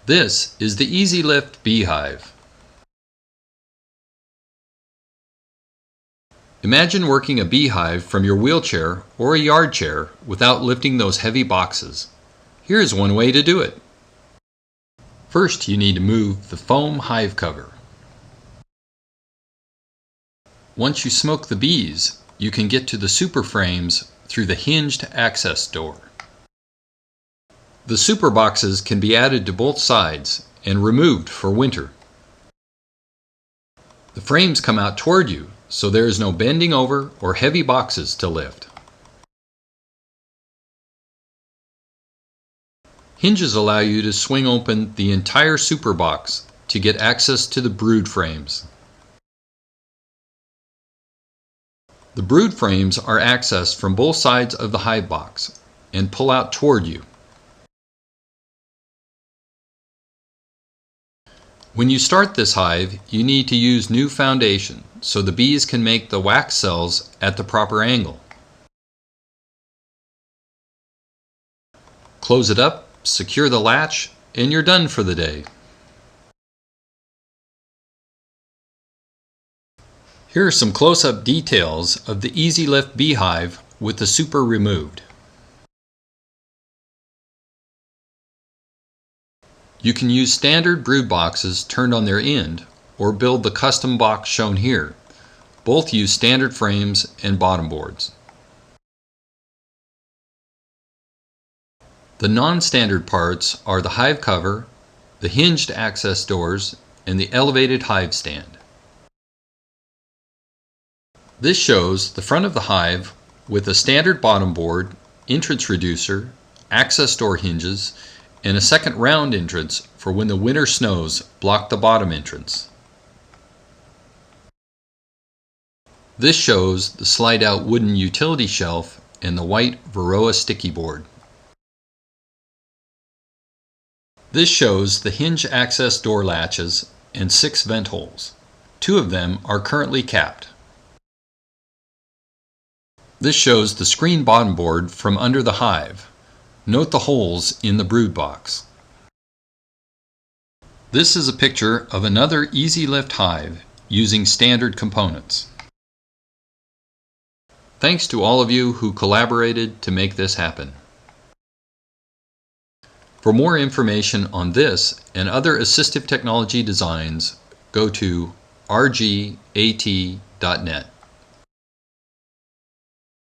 This is the Easy Lift Beehive. Imagine working a beehive from your wheelchair or a yard chair without lifting those heavy boxes. Here's one way to do it. First, you need to move the foam hive cover. Once you smoke the bees, you can get to the super frames through the hinged access door. The super boxes can be added to both sides and removed for winter. The frames come out toward you, so there is no bending over or heavy boxes to lift. Hinges allow you to swing open the entire super box to get access to the brood frames. The brood frames are accessed from both sides of the hive box and pull out toward you. When you start this hive, you need to use new foundation so the bees can make the wax cells at the proper angle. Close it up, secure the latch, and you're done for the day. Here are some close-up details of the Easy Lift Beehive with the super removed. You can use standard brood boxes turned on their end or build the custom box shown here. Both use standard frames and bottom boards. The non-standard parts are the hive cover, the hinged access doors, and the elevated hive stand. This shows the front of the hive with a standard bottom board, entrance reducer, access door hinges, and a second round entrance for when the winter snows block the bottom entrance. This shows the slide-out wooden utility shelf and the white Varroa sticky board. This shows the hinge access door latches and 6 vent holes. 2 of them are currently capped. This shows the screen bottom board from under the hive. Note the holes in the brood box. This is a picture of another Easy Lift hive using standard components. Thanks to all of you who collaborated to make this happen. For more information on this and other assistive technology designs, go to rgat.net.